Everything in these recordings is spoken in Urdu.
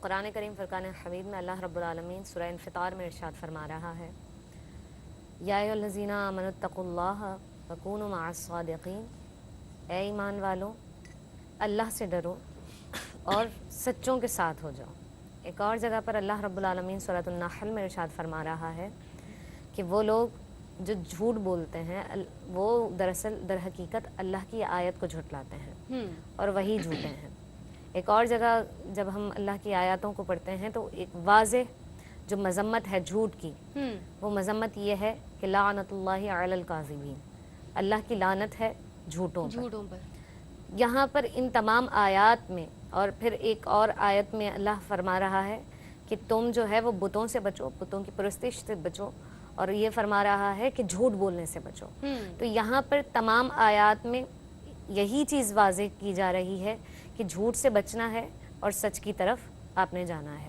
قرآن کریم فرقان حمید میں اللہ رب العالمین سورہ انفطار میں ارشاد فرما رہا ہے، یا ایھا الذین آمنوا اتقوا اللہ وکونوا مع الصادقین، اے ایمان والو اللہ سے ڈرو اور سچوں کے ساتھ ہو جاؤ۔ ایک اور جگہ پر اللہ رب العالمین سورۃ النحل میں ارشاد فرما رہا ہے کہ وہ لوگ جو جھوٹ بولتے ہیں وہ دراصل در حقیقت اللہ کی آیت کو جھٹلاتے ہیں اور وہی جھوٹے ہیں۔ ایک اور جگہ جب ہم اللہ کی آیاتوں کو پڑھتے ہیں تو ایک واضح جو مذمت ہے جھوٹ کی، وہ مذمت یہ ہے کہ لعنت اللہ علی الکاذبین، اللہ کی لعنت ہے جھوٹوں پر۔ یہاں پر ان تمام آیات میں اور پھر ایک اور آیت میں اللہ فرما رہا ہے کہ تم جو ہے وہ بتوں سے بچو، بتوں کی پرستش سے بچو، اور یہ فرما رہا ہے کہ جھوٹ بولنے سے بچو۔ تو یہاں پر تمام آیات میں یہی چیز واضح کی جا رہی ہے کہ جھوٹ سے بچنا ہے اور سچ کی طرف آپ نے جانا ہے۔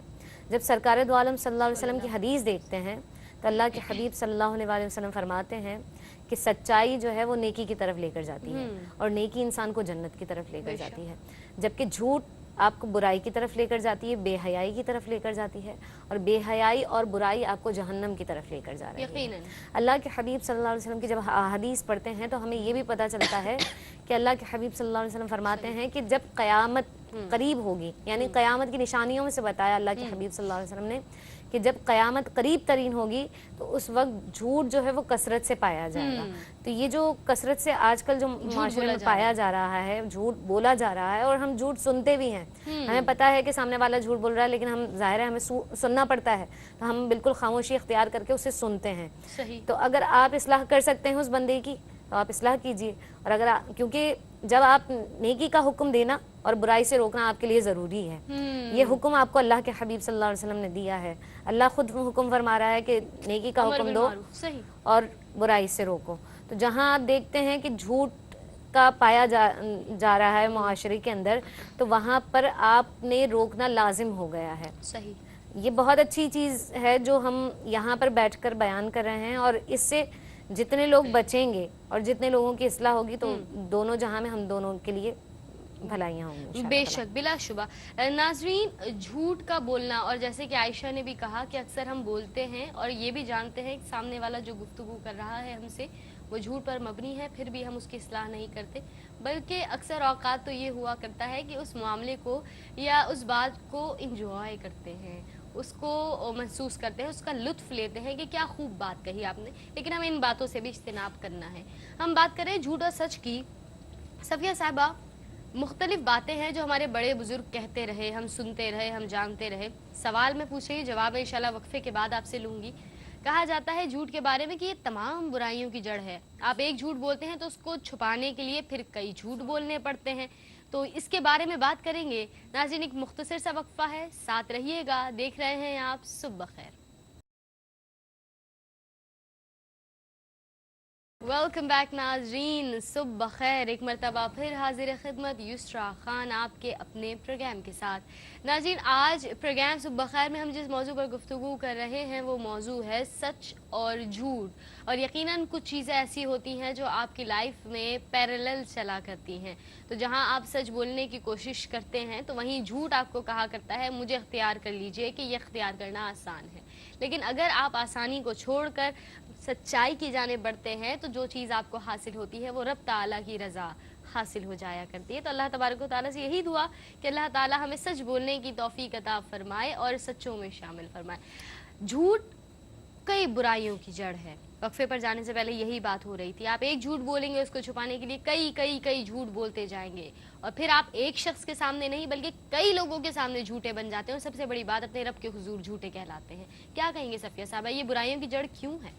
جب سرکار دو عالم صلی اللہ علیہ وسلم کی حدیث دیکھتے ہیں تو اللہ کے حبیب صلی اللہ علیہ وسلم فرماتے ہیں کہ سچائی جو ہے وہ نیکی کی طرف لے کر جاتی ہے اور نیکی انسان کو جنت کی طرف لے کر جاتی ہے، جبکہ جھوٹ آپ کو برائی کی طرف لے کر جاتی ہے، بے حیائی کی طرف لے کر جاتی ہے، اور بے حیائی اور برائی آپ کو جہنم کی طرف لے کر جا رہی ہے۔ اللہ کے حبیب صلی اللہ علیہ وسلم کی جب حدیث پڑھتے ہیں تو ہمیں یہ بھی پتہ چلتا ہے کہ اللہ کے حبیب صلی اللہ علیہ وسلم فرماتے ہیں کہ جب قیامت قریب ہوگی، یعنی قیامت کی نشانیوں میں سے بتایا اللہ کے حبیب صلی اللہ علیہ وسلم نے کہ جب قیامت قریب ترین ہوگی تو اس وقت جھوٹ جو ہے وہ کثرت سے پایا جائے گا۔ تو یہ جو کثرت سے آج کل جو معاشرے میں پایا جا رہا ہے، جھوٹ بولا جا رہا ہے، اور ہم جھوٹ سنتے بھی ہیں، ہمیں پتہ ہے کہ سامنے والا جھوٹ بول رہا ہے لیکن ہم ظاہر ہے ہمیں سننا پڑتا ہے تو ہم بالکل خاموشی اختیار کر کے اسے سنتے ہیں۔ تو اگر آپ اصلاح کر سکتے ہیں اس بندے کی تو آپ اصلاح کیجئے، اور اگر کیونکہ جب آپ نیکی کا حکم دینا اور برائی سے روکنا آپ کے لیے ضروری ہے، یہ حکم آپ کو اللہ کے حبیب صلی اللہ علیہ وسلم نے دیا ہے۔ اللہ خود حکم فرما رہا ہے کہ نیکی کا حکم دو اور برائی سے روکو۔ تو جہاں آپ دیکھتے ہیں کہ جھوٹ کا پایا جا رہا ہے معاشرے کے اندر، تو وہاں پر آپ نے روکنا لازم ہو گیا ہے۔ یہ بہت اچھی چیز ہے جو ہم یہاں پر بیٹھ کر بیان کر رہے ہیں، اور اس سے جتنے لوگ بچیں گے اور جتنے لوگوں کی اصلاح ہوگی تو دونوں جہاں میں ہم دونوں کے لیے بھلائیاں ہوں گی۔ بے شک، بلا شبہ۔ ناظرین، جھوٹ کا بولنا، اور جیسے کہ عائشہ نے بھی کہا کہ اکثر ہم بولتے ہیں اور یہ بھی جانتے ہیں کہ سامنے والا جو گفتگو کر رہا ہے ہم سے وہ جھوٹ پر مبنی ہے، پھر بھی ہم اس کی اصلاح نہیں کرتے، بلکہ اکثر اوقات تو یہ ہوا کرتا ہے کہ اس معاملے کو یا اس بات کو انجوائے کرتے ہیں، اس کو محسوس کرتے ہیں، اس کا لطف لیتے ہیں کہ کیا خوب بات کہی آپ نے، لیکن ہمیں ان باتوں سے بھی اجتناب کرنا ہے۔ ہم بات کریں جھوٹ اور سچ کی۔ صفیہ صاحبہ، مختلف باتیں ہیں جو ہمارے بڑے بزرگ کہتے رہے، ہم سنتے رہے، ہم جانتے رہے۔ سوال میں پوچھے گی، جواب انشاءاللہ وقفے کے بعد آپ سے لوں گی۔ کہا جاتا ہے جھوٹ کے بارے میں کہ یہ تمام برائیوں کی جڑ ہے۔ آپ ایک جھوٹ بولتے ہیں تو اس کو چھپانے کے لیے پھر کئی جھوٹ بولنے پڑتے ہیں، تو اس کے بارے میں بات کریں گے۔ ناظرین، ایک مختصر سا وقفہ ہے، ساتھ رہیے گا۔ دیکھ رہے ہیں آپ صبح بخیر۔ ویلکم بیک ناظرین، صبح بخیر، ایک مرتبہ پھر حاضر خدمت یسریٰ خان آپ کے اپنے پروگرام کے ساتھ۔ ناظرین، آج پروگرام صبح بخیر میں ہم جس موضوع پر گفتگو کر رہے ہیں وہ موضوع ہے سچ اور جھوٹ، اور یقیناً کچھ چیزیں ایسی ہوتی ہیں جو آپ کی لائف میں پیرالل چلا کرتی ہیں، تو جہاں آپ سچ بولنے کی کوشش کرتے ہیں تو وہیں جھوٹ آپ کو کہا کرتا ہے مجھے اختیار کر لیجئے کہ یہ اختیار کرنا آسان ہے۔ لیکن اگر آپ آسانی کو چھوڑ کر سچائی کی جانب بڑھتے ہیں تو جو چیز آپ کو حاصل ہوتی ہے وہ رب تعالیٰ کی رضا حاصل ہو جایا کرتی ہے۔ تو اللہ تبارک و تعالیٰ سے یہی دعا کہ اللہ تعالیٰ ہمیں سچ بولنے کی توفیق عطا فرمائے اور سچوں میں شامل فرمائے۔ جھوٹ کئی برائیوں کی جڑ ہے۔ وقفے پر جانے سے پہلے یہی بات ہو رہی تھی، آپ ایک جھوٹ بولیں گے اس کو چھپانے کے لیے کئی جھوٹ بولتے جائیں گے، اور پھر آپ ایک شخص کے سامنے نہیں بلکہ کئی لوگوں کے سامنے جھوٹے بن جاتے ہیں، اور سب سے بڑی بات اپنے رب کے حضور جھوٹے کہلاتے ہیں۔ کیا کہیں گے صفیہ صاحبہ، یہ برائیوں کی جڑ کیوں ہے؟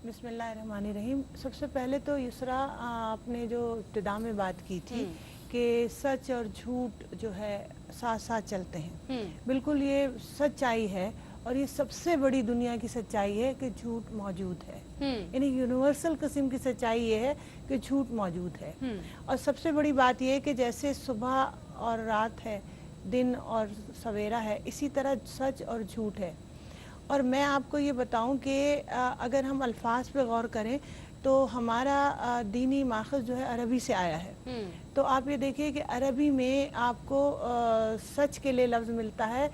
بسم اللہ الرحمن الرحیم۔ سب سے پہلے تو یسریٰ، آپ نے جو ابتدا میں بات کی تھی کہ سچ اور جھوٹ جو ہے ساتھ ساتھ چلتے ہیں، بالکل یہ سچائی ہے، اور یہ سب سے بڑی دنیا کی سچائی ہے کہ جھوٹ موجود ہے، یعنی یونیورسل قسم کی سچائی یہ ہے کہ جھوٹ موجود ہے۔ اور سب سے بڑی بات یہ ہے کہ جیسے صبح اور رات ہے، دن اور سویرا ہے، اسی طرح سچ اور جھوٹ ہے۔ اور میں آپ کو یہ بتاؤں کہ اگر ہم الفاظ پہ غور کریں تو ہمارا دینی ماخذ جو ہے عربی سے آیا ہے. تو آپ یہ دیکھیے کہ عربی میں آپ کو سچ کے لیے لفظ ملتا ہے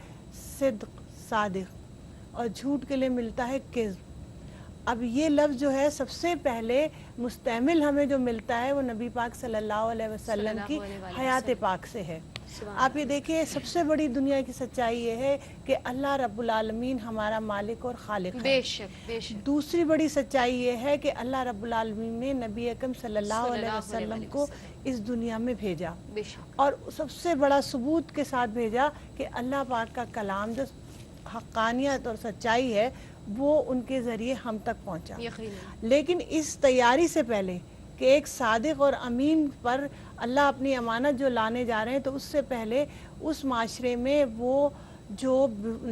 صدق، صادق، اور جھوٹ کے لیے ملتا ہے کذب. اب یہ لفظ جو ہے سب سے پہلے مستعمل ہمیں جو ملتا ہے وہ نبی پاک صلی اللہ علیہ وسلم کی حیات پاک سے ہے. آپ یہ دیکھیں سب سے بڑی دنیا کی سچائی یہ ہے کہ اللہ رب العالمین ہمارا مالک اور خالق ہے. بے شک بے شک. دوسری بڑی سچائی یہ ہے کہ اللہ رب العالمین نے نبی اکرم صلی اللہ علیہ وسلم کو اس دنیا میں بھیجا، بے شک. اور سب سے بڑا ثبوت کے ساتھ بھیجا کہ اللہ پاک کا کلام جو حقانیت اور سچائی ہے وہ ان کے ذریعے ہم تک پہنچا. یقیناً. لیکن اس تیاری سے پہلے کہ ایک صادق اور امین پر اللہ اپنی امانت جو لانے جا رہے ہیں، تو اس سے پہلے اس معاشرے میں وہ جو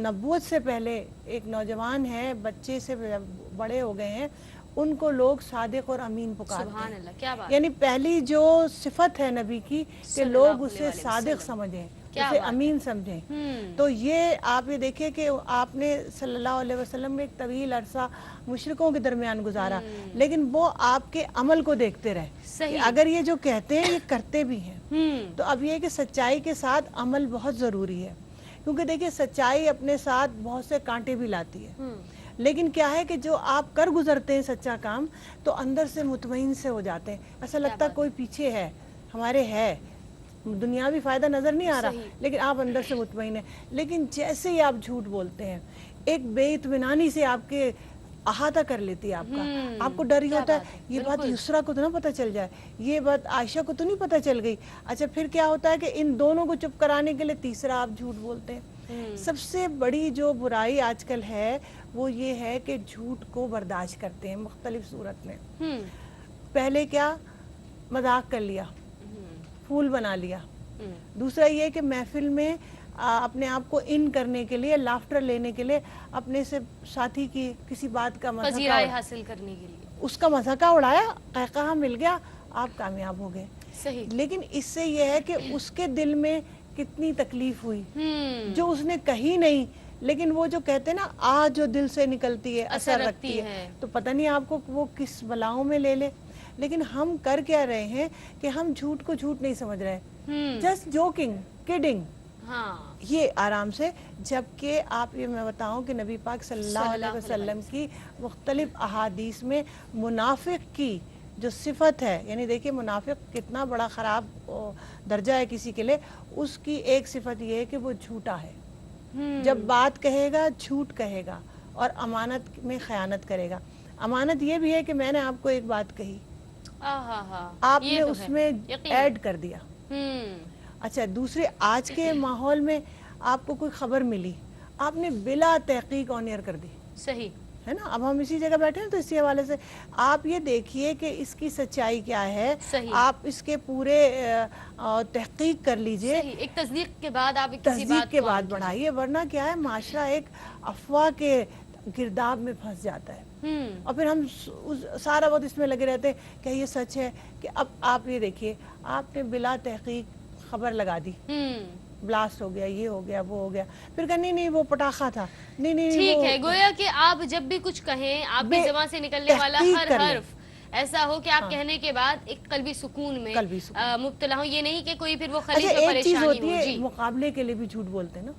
نبوت سے پہلے ایک نوجوان ہے، بچے سے بڑے ہو گئے ہیں، ان کو لوگ صادق اور امین پکارتے سبحان ہیں. اللہ، کیا بات. یعنی پہلی جو صفت ہے نبی کی کہ لوگ اسے صادق سمجھیں، اسے امین سمجھیں. تو یہ آپ یہ دیکھیں کہ آپ نے صلی اللہ علیہ وسلم میں ایک طویل عرصہ مشرکوں کے درمیان گزارا، لیکن وہ آپ کے عمل کو دیکھتے رہے کہ اگر یہ جو کہتے ہیں یہ کرتے بھی ہیں. تو اب یہ کہ سچائی کے ساتھ عمل بہت ضروری ہے، کیونکہ دیکھیں سچائی اپنے ساتھ بہت سے کانٹے بھی لاتی ہے. لیکن کیا ہے کہ جو آپ کر گزرتے ہیں سچا کام، تو اندر سے مطمئن سے ہو جاتے ہیں، ایسا لگتا ہے کوئی پیچھے ہے، ہمارے ہے، دنیاوی فائدہ نظر نہیں آ رہا لیکن آپ اندر سے مطمئن ہیں. لیکن جیسے ہی آپ جھوٹ بولتے ہیں، ایک بے اطمینانی سے آپ کے احاطہ کر لیتی ہے آپ کا. آپ کو ڈر ہی ہوتا ہے یہ بات یسریٰ کو تو نہ پتہ چل جائے، یہ بات عائشہ کو تو نہیں پتہ چل گئی. اچھا پھر کیا ہوتا ہے کہ ان دونوں کو چپ کرانے کے لیے تیسرا آپ جھوٹ بولتے ہیں. سب سے بڑی جو برائی آج کل ہے وہ یہ ہے کہ جھوٹ کو برداشت کرتے ہیں مختلف صورت میں. پہلے کیا مذاق کر لیا، پھول بنا لیا. دوسرا یہ کہ محفل میں اپنے آپ کو ان کرنے کے لیے، لافٹر لینے کے لیے اپنے سے ساتھی کی کسی بات کا پذیرائی حاصل کرنے کے لیے اس کا مذاقہ اڑایا، قہقہہ مل گیا، آپ کامیاب ہو گئے. صحیح. لیکن اس سے یہ ہے کہ اس کے دل میں کتنی تکلیف ہوئی جو اس نے کہی نہیں، لیکن وہ جو کہتے ہیں نا آج جو دل سے نکلتی ہے اثر رکھتی ہے. تو پتہ نہیں آپ کو وہ کس بلاؤں میں لے لے. لیکن ہم کر کیا رہے ہیں کہ ہم جھوٹ کو جھوٹ نہیں سمجھ رہے، جسٹ جوکنگ، کڈنگ. یہ آرام سے. جبکہ آپ یہ میں بتاؤں کہ نبی پاک صلی اللہ علیہ وسلم کی مختلف احادیث میں منافق کی جو صفت ہے، یعنی دیکھیں منافق کتنا بڑا خراب درجہ ہے کسی کے لیے، اس کی ایک صفت یہ ہے کہ وہ جھوٹا ہے. جب بات کہے گا جھوٹ کہے گا اور امانت میں خیانت کرے گا. امانت یہ بھی ہے کہ میں نے آپ کو ایک بات کہی، آپ نے اس میں ایڈ کر دیا. اچھا دوسرے آج کے ماحول میں آپ کو کوئی خبر ملی، آپ نے بلا تحقیق آن ایئر کر دی. صحیح ہے نا. اب ہم اسی جگہ بیٹھے ہیں تو اسی حوالے سے آپ یہ دیکھیے کہ اس کی سچائی کیا ہے. آپ اس کے پورے تحقیق کر لیجئے، ایک تصدیق کے بعد آپ تصدیق کے بعد بڑھائیے، ورنہ کیا ہے معاشرہ ایک افواہ کے گرداب میں پھنس جاتا ہے. اور پھر ہم سارا وقت اس میں لگے رہتے ہیں کہ یہ سچ ہے. کہ اب آپ یہ دیکھیے آپ نے بلا تحقیق خبر لگا دی، بلاسٹ ہو گیا، یہ ہو گیا، وہ ہو گیا، پھر کہا نہیں وہ پٹاخہ تھا، نہیں ٹھیک ہے. گویا کہ آپ جب بھی کچھ کہیں آپ کی زبان سے نکلنے والا ہر حرف ایسا ہو کہ آپ کہنے کے بعد ایک قلبی سکون میں مبتلا ہوں. یہ نہیں کہ کوئی پھر وہ خلیج میں پریشانی ہو. جی مقابلے کے لیے بھی جھوٹ بولتے ہیں نا،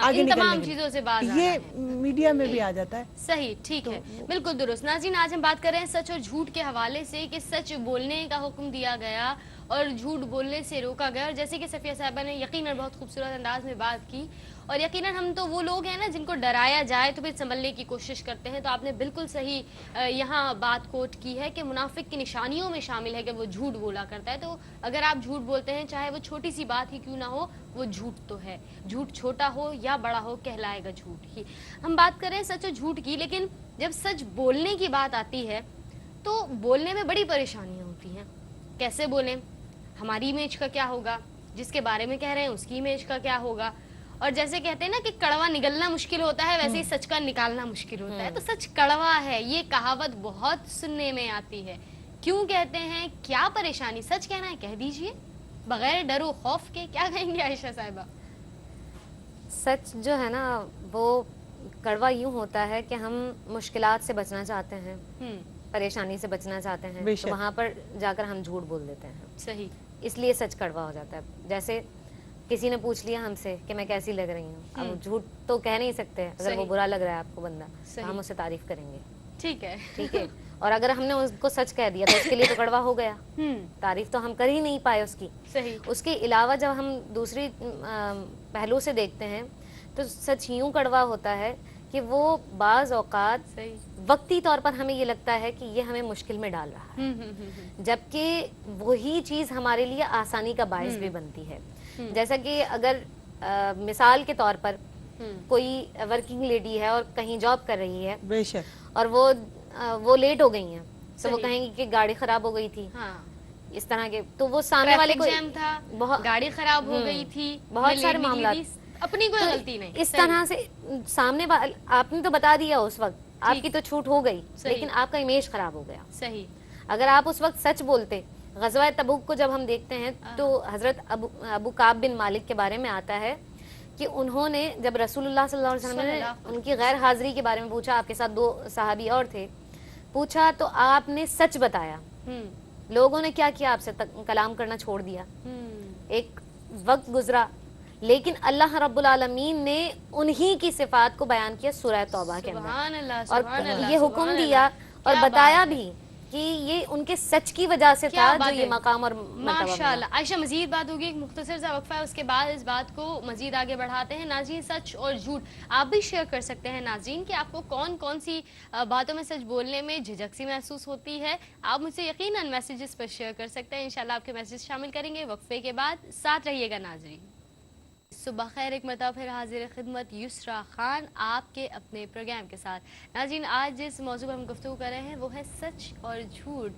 ان تمام چیزوں سے باز یہ میڈیا میں بھی آ جاتا ہے. صحیح، ٹھیک ہے، بالکل درست. ناظرین آج ہم بات کر رہے ہیں سچ اور جھوٹ کے حوالے سے کہ سچ بولنے کا حکم دیا گیا اور جھوٹ بولنے سے روکا گیا. اور جیسے کہ صفیہ صاحبہ نے یقیناً بہت خوبصورت انداز میں بات کی، اور یقیناً ہم تو وہ لوگ ہیں نا جن کو ڈرایا جائے تو پھر سنبھلنے کی کوشش کرتے ہیں. تو آپ نے بالکل صحیح یہاں بات کوٹ کی ہے کہ منافق کی نشانیوں میں شامل ہے کہ وہ جھوٹ بولا کرتا ہے. تو اگر آپ جھوٹ بولتے ہیں چاہے وہ چھوٹی سی بات ہی کیوں نہ ہو، وہ جھوٹ تو ہے. جھوٹ چھوٹا ہو یا بڑا ہو کہلائے گا جھوٹ ہی. ہم بات کر رہے ہیں سچ اور جھوٹ کی، لیکن جب سچ بولنے کی بات آتی ہے تو بولنے میں بڑی پریشانیاں ہوتی ہیں. کیسے بولیں، ہماری امیج کا کیا ہوگا، جس کے بارے میں کہہ رہے ہیں اس کی امیج کا کیا ہوگا. اور جیسے کہتے ہیں نا کہ کڑوا نگلنا مشکل ہوتا ہے، ویسے ہی سچ کا نکالنا مشکل ہوتا ہے. تو سچ کڑوا ہے، یہ کہاوت بہت سننے میں آتی ہے. کیوں کہتے ہیں، کیا پریشانی؟ سچ کہنا ہے کہہ دیجئے بغیر ڈر و خوف کے. کیا کہیں گے عائشہ صاحبہ؟ سچ جو ہے نا وہ کڑوا یوں ہوتا ہے کہ ہم مشکلات سے بچنا چاہتے ہیں پریشانی سے بچنا چاہتے ہیں بے تو شک۔ وہاں پر جا کر ہم جھوٹ بول دیتے ہیں، صحیح، اس لیے سچ کڑوا ہو جاتا ہے. جیسے کسی نے پوچھ لیا ہم سے کہ میں کیسی لگ رہی ہوں، اب جھوٹ تو کہہ نہیں سکتے، اگر وہ صحیح۔ برا لگ رہا ہے آپ کو بندہ تو صحیح۔ ہم اسے تعریف کریں گے، ٹھیک ہے، ٹھیک ہے. اور اگر ہم نے اس کو سچ کہہ دیا تو اس کے لیے تو کڑوا ہو گیا، تعریف تو ہم کر ہی نہیں پائے اس کی. صحیح، اس کے علاوہ جب ہم دوسری پہلو سے دیکھتے ہیں تو سچ یوں کڑوا ہوتا ہے کہ وہ بعض اوقات صحیح، وقتی طور پر ہمیں یہ لگتا ہے کہ یہ ہمیں مشکل میں ڈال رہا ہے، جبکہ وہی چیز ہمارے لیے آسانی کا باعث بھی بنتی ہے. جیسا کہ اگر مثال کے طور پر کوئی ورکنگ لیڈی ہے اور کہیں جاب کر رہی ہے بے شک. اور وہ لیٹ ہو گئی ہیں تو وہ صحیح۔ کہیں گی کہ گاڑی خراب ہو گئی تھی، ہاں، اس طرح کے، تو وہ سامنے والے کو جیم تھا، گاڑی خراب ہو گئی تھی، بہت سارے لیڈی معاملات، اپنی کوئی غلطی نہیں. اس طرح سے سامنے آپ نے تو بتا دیا اس وقت، آپ کی تو چھوٹ ہو گئی لیکن آپ کا امیج خراب ہو گیا. صحیح، اگر آپ اس وقت سچ بولتے. غزوہ تبوک کو جب ہم دیکھتے ہیں تو حضرت ابو کعب بن مالک کے بارے میں آتا ہے کہ انہوں نے جب رسول اللہ صلی اللہ علیہ وسلم نے ان کی غیر حاضری کے بارے میں پوچھا، آپ کے ساتھ 2 صحابی اور تھے، پوچھا تو آپ نے سچ بتایا. لوگوں نے کیا کیا؟ آپ سے کلام کرنا چھوڑ دیا. ایک وقت گزرا لیکن اللہ رب العالمین نے انہی کی صفات کو بیان کیا سورہ توبہ کے سبحان اندر، اللہ، اور سبحان اللہ، یہ حکم سبحان دیا اللہ. اور کیا بتایا بات ہے. بھی کہ یہ ان کے سچ کی وجہ سے کیا تھا بات جو یہ ہے. مقام اور مرتبہ ماشاء ملا. اللہ. عائشہ مزید بات ہوگی، ایک مختصر سا وقفہ ہے، اس کے بعد اس بات کو مزید آگے بڑھاتے ہیں. ناظرین، سچ اور جھوٹ آپ بھی شیئر کر سکتے ہیں ناظرین کہ آپ کو کون کون سی باتوں میں سچ بولنے میں جھجک سی محسوس ہوتی ہے. آپ مجھ سے یقیناً میسیجز پر شیئر کر سکتے ہیں، انشاءاللہ آپ کے میسیج شامل کریں گے. وقفے کے بعد ساتھ رہیے گا ناظرین. صبح خیر، ایک مرتبہ پھر حاضر خدمت یسریٰ خان آپ کے اپنے پروگرام کے ساتھ. ناظرین، آج جس موضوع پر ہم گفتگو کر رہے ہیں وہ ہے سچ اور جھوٹ.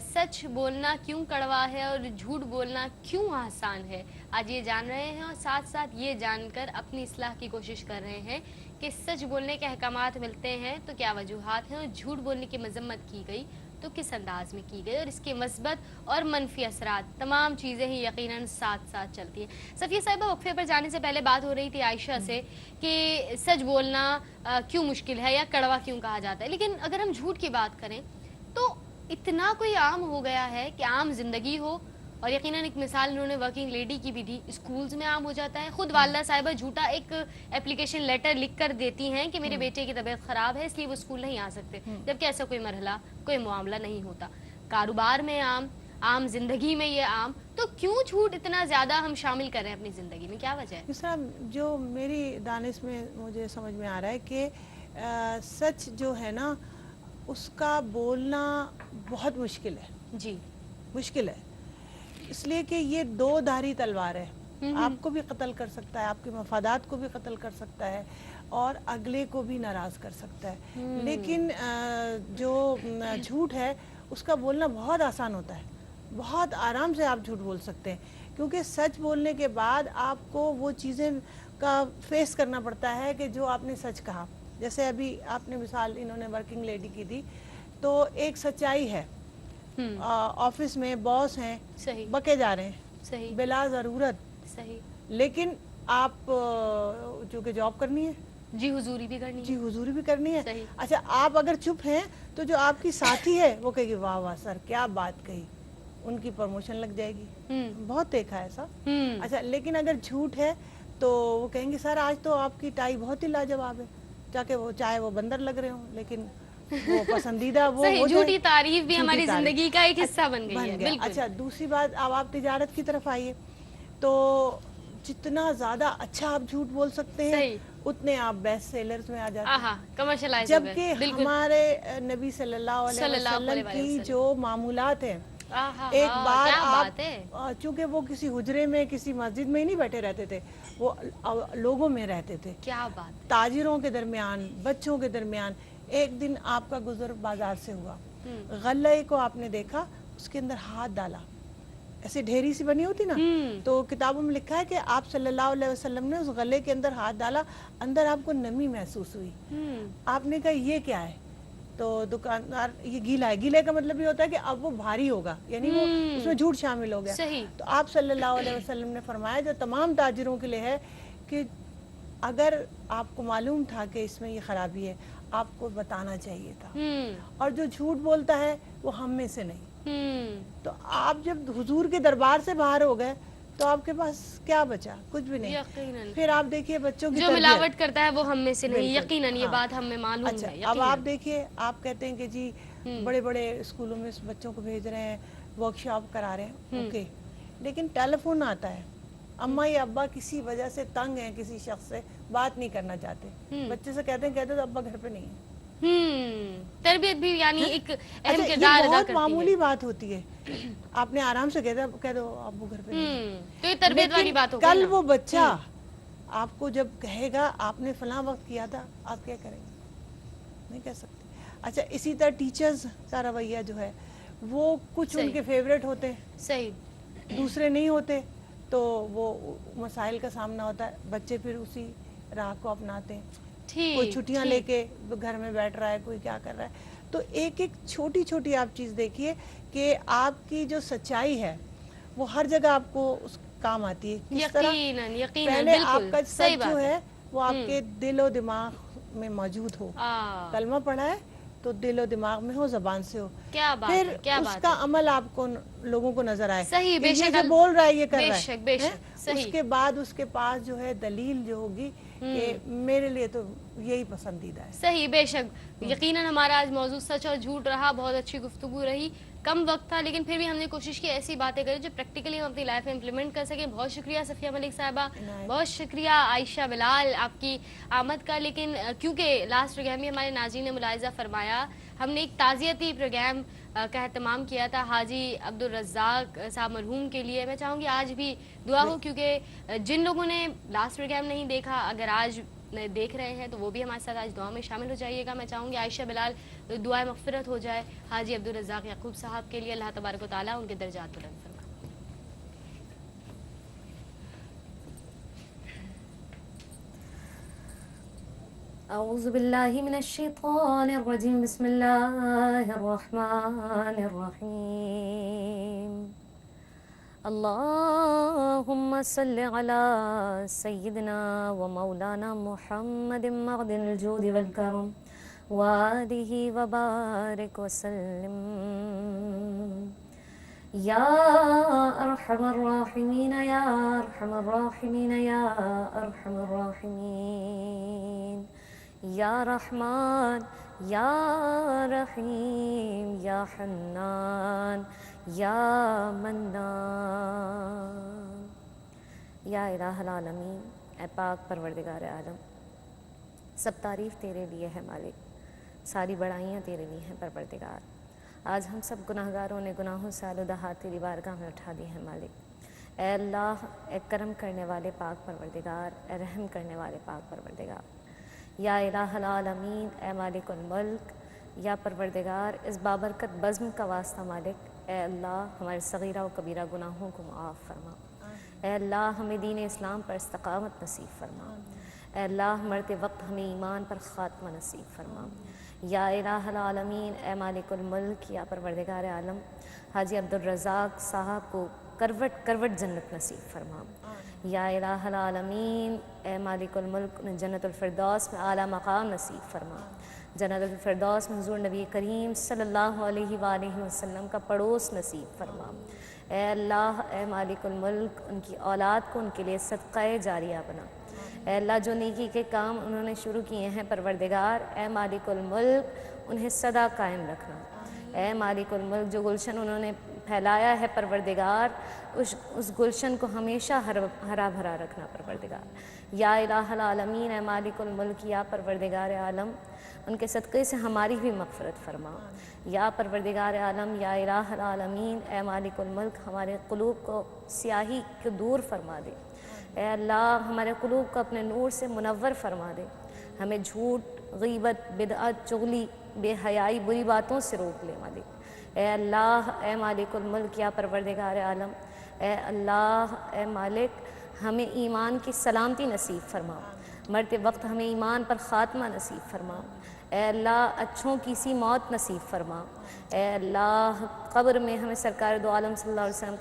سچ بولنا کیوں کڑوا ہے اور جھوٹ بولنا کیوں آسان ہے، آج یہ جان رہے ہیں، اور ساتھ ساتھ یہ جان کر اپنی اصلاح کی کوشش کر رہے ہیں کہ سچ بولنے کے احکامات ملتے ہیں تو کیا وجوہات ہیں، اور جھوٹ بولنے کی مذمت کی گئی تو کس انداز میں کی گئی، اور اس کے مثبت اور منفی اثرات، تمام چیزیں ہی یقیناً ساتھ ساتھ چلتی ہیں. صفیہ صاحبہ، وقفے پر جانے سے پہلے بات ہو رہی تھی عائشہ سے کہ سچ بولنا کیوں مشکل ہے یا کڑوا کیوں کہا جاتا ہے، لیکن اگر ہم جھوٹ کی بات کریں تو اتنا کوئی عام ہو گیا ہے کہ عام زندگی ہو، اور یقیناً ایک مثال انہوں نے ورکنگ لیڈی کی بھی دی، اسکولز میں عام ہو جاتا ہے. خود والدہ صاحبہ جھوٹا ایک اپلیکیشن لیٹر لکھ کر دیتی ہیں کہ میرے بیٹے کی طبیعت خراب ہے اس لیے وہ اسکول نہیں آ سکتے، جبکہ ایسا کوئی مرحلہ، کوئی معاملہ نہیں ہوتا. کاروبار میں عام زندگی میں یہ عام، تو کیوں جھوٹ اتنا زیادہ ہم شامل کر رہے ہیں اپنی زندگی میں، کیا وجہ ہے؟ اس طرح جو میری دانش میں مجھے سمجھ میں آ رہا ہے کہ سچ جو ہے نا اس کا بولنا بہت مشکل ہے. جی، مشکل ہے اس لیے کہ یہ 2 دھاری تلوار ہے. آپ کو بھی قتل کر سکتا ہے، آپ کے مفادات کو بھی قتل کر سکتا ہے اور اگلے کو بھی ناراض کر سکتا ہے. لیکن جو جھوٹ ہے اس کا بولنا بہت آسان ہوتا ہے، بہت آرام سے آپ جھوٹ بول سکتے ہیں، کیونکہ سچ بولنے کے بعد آپ کو وہ چیزیں کا فیس کرنا پڑتا ہے کہ جو آپ نے سچ کہا. جیسے ابھی آپ نے مثال انہوں نے ورکنگ لیڈی کی دی، تو ایک سچائی ہے، آفس میں باس ہیں، صحیح، بکے جا رہے ہیں صحیح، بلا ضرورت، صحیح، لیکن آپ چونکہ جاب کرنی ہے، جی حضوری بھی کرنی جی ہے، حضوری بھی کرنی ہے. صحیح. اچھا، آپ اگر چپ ہیں تو جو آپ کی ساتھی ہے وہ کہے گی واہ واہ سر کیا بات کہی، ان کی پروموشن لگ جائے گی. بہت دیکھا ہے ایسا. اچھا، لیکن اگر جھوٹ ہے تو وہ کہیں گے سر آج تو آپ کی ٹائی بہت ہی لاجواب ہے، چاہے وہ بندر لگ رہے ہوں لیکن وہ پسندیدہ وہ صحیح، ہو جائے. جھوٹی تعریف بھی جھوٹی ہماری تعریف زندگی کا ایک حصہ بن گئی ہے. بالکل. اچھا، دوسری بات، اب آپ تجارت کی طرف آئیے تو جتنا زیادہ اچھا آپ جھوٹ بول سکتے ہیں صحیح، اتنے آپ بیسٹ سیلرز میں آ جاتے ہیں. آہا، کمرشلائز، جبکہ ہمارے نبی صلی اللہ علیہ وسلم کی جو معمولات ہیں، ایک بار آپ چونکہ وہ کسی حجرے میں کسی مسجد میں ہی نہیں بیٹھے رہتے تھے، وہ لوگوں میں رہتے تھے، کیا بات ہے، تاجروں کے درمیان، بچوں کے درمیان. ایک دن آپ کا گزر بازار سے ہوا، غلے کو آپ نے دیکھا، اس کے اندر ہاتھ ڈالا، ایسے ڈھیری سی بنی ہوتی نا، تو کتابوں میں لکھا ہے کہ آپ صلی اللہ علیہ وسلم نے اس غلے کے اندر ہاتھ ڈالا، اندر آپ کو نمی محسوس ہوئی. آپ نے کہا یہ کیا ہے؟ تو دکاندار، یہ گیلا ہے. گیلے کا مطلب یہ ہوتا ہے کہ اب وہ بھاری ہوگا، یعنی وہ اس میں جھوٹ شامل ہو گیا. تو آپ صلی اللہ علیہ وسلم نے فرمایا جو تمام تاجروں کے لیے ہے کہ اگر آپ کو معلوم تھا کہ اس میں یہ خرابی ہے، آپ کو بتانا چاہیے تھا، ہوں اور جو جھوٹ بولتا ہے وہ ہم میں سے نہیں۔ ہوں تو آپ جب حضور کے دربار سے باہر ہو گئے تو آپ کے پاس کیا بچا؟ کچھ بھی نہیں۔ یقیناً پھر آپ دیکھیے بچوں کی جو تربیت، ملاوٹ کرتا ہے وہ ہم میں سے نہیں، بالکل، یقیناً یہ ہاں۔ بات ہمیں معلوم اچھا ہے، اب یقیناً۔ آپ دیکھیے، آپ کہتے ہیں کہ جی بڑے بڑے اسکولوں میں بچوں کو بھیج رہے ہیں، ورک شاپ کرا رہے ہیں، اوکے، لیکن ٹیلی فون آتا ہے، اماں یا ابا کسی وجہ سے تنگ ہیں کسی شخص سے، بات نہیں کرنا چاہتے، بچے سے کہتے ہیں تو ابا گھر پہ نہیں ہے۔ تربیت بھی یعنی ایک اچھا اہم یہ کردار ادا بہت کرتی معمولی ہے، بات ہوتی ہے، آپ نے آرام سے کہہ دو ابو گھر پہ نہیں ہے۔ تو یہ تربیت والی لیکن بات ہو گئی کل نا۔ وہ بچہ آپ کو جب کہے گا آپ نے فلاں وقت کیا تھا، آپ کیا کریں گے؟ نہیں کہہ سکتے۔ اچھا اسی طرح ٹیچرز کا رویہ جو ہے وہ کچھ ان صحیح کے فیوریٹ ہوتے ہیں، صحیح، دوسرے نہیں ہوتے، تو وہ مسائل کا سامنا ہوتا ہے، بچے پھر اسی راہ کو اپناتے ہیں، کوئی ٹھیک چھٹیاں لے کے گھر میں بیٹھ رہا ہے، کوئی کیا کر رہا ہے۔ تو ایک ایک چھوٹی چھوٹی آپ چیز دیکھیے کہ آپ کی جو سچائی ہے وہ ہر جگہ آپ کو اس کام آتی ہے۔ کس طرح؟ یقیناً یقیناً، پہلے آپ بالکل کا صحیح سچ جو بات ہے وہ آپ کے دل و دماغ میں موجود ہو، کلمہ پڑھا ہے تو دل و دماغ میں ہو، زبان سے ہو، کیا بات پھر ہے، کیا اس بات کا ہے، عمل آپ کو لوگوں کو نظر آئے صحیح، کہ بے یہ شک، جو بول رہا ہے یہ کر بے رہا شک، ہے، بے ہیں؟ شک، صحیح۔ اس کے بعد اس کے پاس جو ہے دلیل جو ہوگی کہ میرے لیے تو یہی پسندیدہ ہے۔ صحیح، بے شک، یقیناً ہمارا آج موضوع سچ اور جھوٹ رہا، بہت اچھی گفتگو رہی، کم وقت تھا لیکن پھر بھی ہم نے کوشش کی ایسی باتیں کریں جو پریکٹیکلی ہم اپنی لائف میں امپلیمنٹ کر سکیں۔ بہت شکریہ صفیہ ملک صاحبہ، بہت شکریہ عائشہ بلال آپ کی آمد کا۔ لیکن کیونکہ لاسٹ پروگرام میں ہمارے ناظرین نے ملاحظہ فرمایا، ہم نے ایک تعزیتی پروگرام کا اہتمام کیا تھا حاجی عبدالرزاق صاحب مرحوم کے لیے۔ میں چاہوں گی آج بھی دعا ہو، کیونکہ جن لوگوں نے لاسٹ پروگرام نہیں دیکھا، اگر آج دیکھ رہے ہیں تو وہ بھی ہمارے ساتھ آج دعا میں شامل ہو جائیے گا۔ میں چاہوں گی عائشہ بلال دعائے مغفرت ہو جائے حاجی عبدالرزاق یعقوب صاحب کے لیے، اللہ تبارک و تعالیٰ ان کے درجات بلند فرمائے۔ اعوذ باللہ من الشیطان الرجیم، بسم اللہ الرحمن الرحیم، اللہم صلی علی سیدنا و مولانا محمد معدن الجود والکرم وآلہ وبارک وسلم، یا ارحم الراحمین یا ارحم الراحمین یا ارحم الراحمین، یا رحمان یا رحیم یا حنان یا منان، یا الہ العالمین، اے پاک پروردگار عالم، سب تعریف تیرے لیے ہے مالک، ساری بڑائیاں تیرے لیے ہیں پروردگار۔ آج ہم سب گناہگاروں نے گناہوں سے آلودہ ہاتھ تیری بارگاہ میں اٹھا دی ہیں مالک۔ اے اللہ، اے کرم کرنے والے پاک پروردگار، اے رحم کرنے والے پاک پروردگار، یا الہ العالمین، اے مالک الملک، یا پروردگار اس بابرکت بزم کا واسطہ مالک، اے اللہ ہمارے صغیرہ و کبیرہ گناہوں کو معاف فرما، اے اللہ ہمیں دین اسلام پر استقامت نصیب فرما، اے اللہ مرتے وقت ہمیں ایمان پر خاتمہ نصیب فرما، یا الہ العالمین، اے مالک الملک، یا پروردگار عالم، حاجی عبدالرزاق صاحب کو کروٹ کروٹ جنت نصیب فرما، یا الہ العالمین، اے مالک الملک انہیں جنت الفردوس میں اعلیٰ مقام نصیب فرما، جنت الفردوس میں حضور نبی کریم صلی اللہ علیہ وآلہ وسلم کا پڑوس نصیب فرما، اے اللہ، اے مالک الملک ان کی اولاد کو ان کے لیے صدقہ جاریہ بنا، اے اللہ جو نیکی کے کام انہوں نے شروع کیے ہیں پروردگار، اے مالک الملک انہیں سدا قائم رکھنا، اے مالک الملک جو گلشن انہوں نے پھیلایا ہے پروردگار، اس گلشن کو ہمیشہ ہرا بھرا رکھنا پروردگار، یا الہ العالمین، اے مالک الملک، یا پروردگار عالم ان کے صدقے سے ہماری بھی مغفرت فرما، یا پروردگار عالم، یا الہ العالمین، اے مالک الملک ہمارے قلوب کو سیاہی کو دور فرما دے، اے اللہ ہمارے قلوب کو اپنے نور سے منور فرما دے، ہمیں جھوٹ، غیبت، بدعت، چغلی، بے حیائی، بری باتوں سے روک لے مالک، اے اللہ، اے مالک الملک، یا پروردگار عالم، اے اللہ، اے مالک ہمیں ایمان کی سلامتی نصیب فرما، مرتے وقت ہمیں ایمان پر خاتمہ نصیب فرما، اے اللہ اچھوں کی سی موت نصیب فرما، اے اللہ قبر میں ہمیں سرکار دو عالم صلی اللہ علیہ وسلم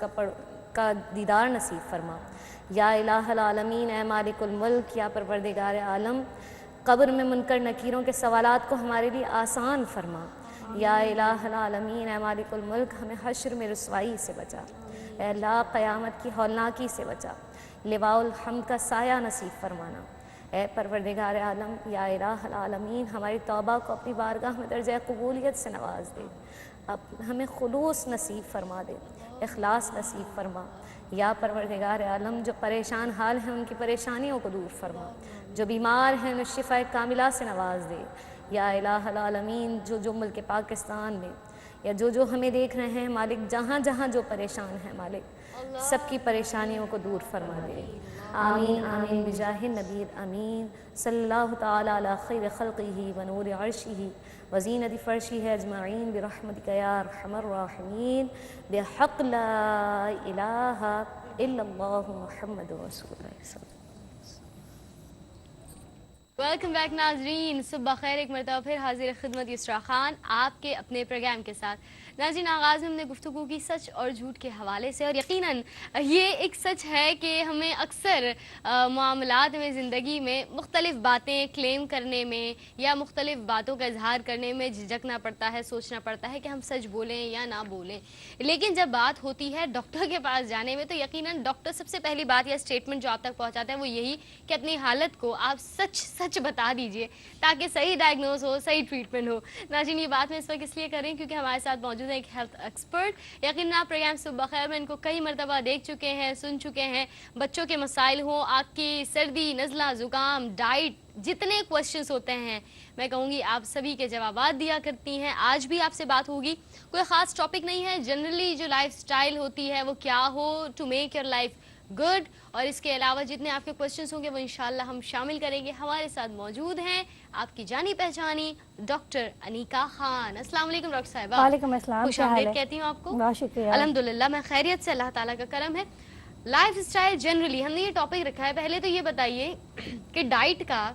کا دیدار نصیب فرما، یا الہ العالمین، اے مالک الملک، یا پروردگار عالم قبر میں منکر نکیروں کے سوالات کو ہمارے لیے آسان فرما۔ یا الہ العالمین اے مالک الملک ہمیں حشر میں رسوائی سے بچا، اے اللہ قیامت کی ہولناکی سے بچا، لواء الحمد کا سایہ نصیب فرمانا۔ اے پروردگار عالم یا الہ العالمین ہماری توبہ کو اپنی بارگاہ میں درجہ قبولیت سے نواز دے، اب ہمیں خلوص نصیب فرما دے، اخلاص نصیب فرما۔ یا پروردگار عالم جو پریشان حال ہیں ان کی پریشانیوں کو دور فرما، جو بیمار ہیں انہیں شفا کاملہ سے نواز دے۔ یا الہ العالمین جو ملک پاکستان میں یا جو ہمیں دیکھ رہے ہیں مالک، جہاں جہاں جو پریشان ہیں مالک سب کی پریشانیوں کو دور فرما دے۔ آمین آمین بجاہ نبی امین صلی اللہ تعالی علی خیر خلقہ ونور عرشہ وزینت فرشہ اجمعین برحمتک یا ارحم الراحمین بحق لا الہ الا اللہ محمد رسول اللہ صلی اللہ علیہ وسلم۔ ویلکم بیک ناظرین، صبح خیر، ایک مرتبہ پھر حاضر خدمت یسریٰ خان آپ کے اپنے پروگرام کے ساتھ۔ ناظرین آغاز میں ہم نے گفتگو کی سچ اور جھوٹ کے حوالے سے، اور یقیناً یہ ایک سچ ہے کہ ہمیں اکثر معاملات میں زندگی میں مختلف باتیں کلیم کرنے میں یا مختلف باتوں کا اظہار کرنے میں جھجکنا پڑتا ہے، سوچنا پڑتا ہے کہ ہم سچ بولیں یا نہ بولیں۔ لیکن جب بات ہوتی ہے ڈاکٹر کے پاس جانے میں تو یقیناً ڈاکٹر سب سے پہلی بات یا اسٹیٹمنٹ جو آپ تک پہنچاتا ہے وہ یہی کہ اپنی حالت کو آپ سچ بتا دیجئے تاکہ صحیح ڈائگنوز ہو، صحیح ٹریٹمنٹ ہو۔ ناظرین یہ بات میں اس وقت اس لیے کر رہی ہوں کیونکہ ہمارے ساتھ موجود ہے ایک ہیلتھ ایکسپرٹ۔ یقیناً آپ پروگرام صبح خیر میں ان کو کئی مرتبہ دیکھ چکے ہیں، سن چکے ہیں۔ بچوں کے مسائل ہوں، آپ کی سردی، نزلہ، زکام، ڈائٹ، جتنے کوشچنس ہوتے ہیں میں کہوں گی آپ سبھی کے جوابات دیا کرتی ہیں۔ آج بھی آپ سے بات ہوگی، کوئی خاص ٹاپک نہیں ہے، جنرلی جو لائف سٹائل ہوتی ہے وہ کیا how to make your life good, اور اس کے علاوہ جتنے آپ کے کوشچنس ہوں گے وہ انشاءاللہ ہم شامل کریں گے۔ ہمارے ساتھ موجود ہیں آپ کی جانی پہچانی ڈاکٹر انیکا خان۔ السلام علیکم ڈاکٹر صاحبہ۔ وعلیکم السلام، خوش آمدید کہتی ہوں آپ کو۔ بہت شکریہ۔ الحمدللہ میں خیریت سے، اللہ تعالیٰ کا کرم ہے۔ لائف سٹائل جنرلی ہم نے یہ ٹاپک رکھا ہے، پہلے تو یہ بتائیے کہ ڈائٹ کا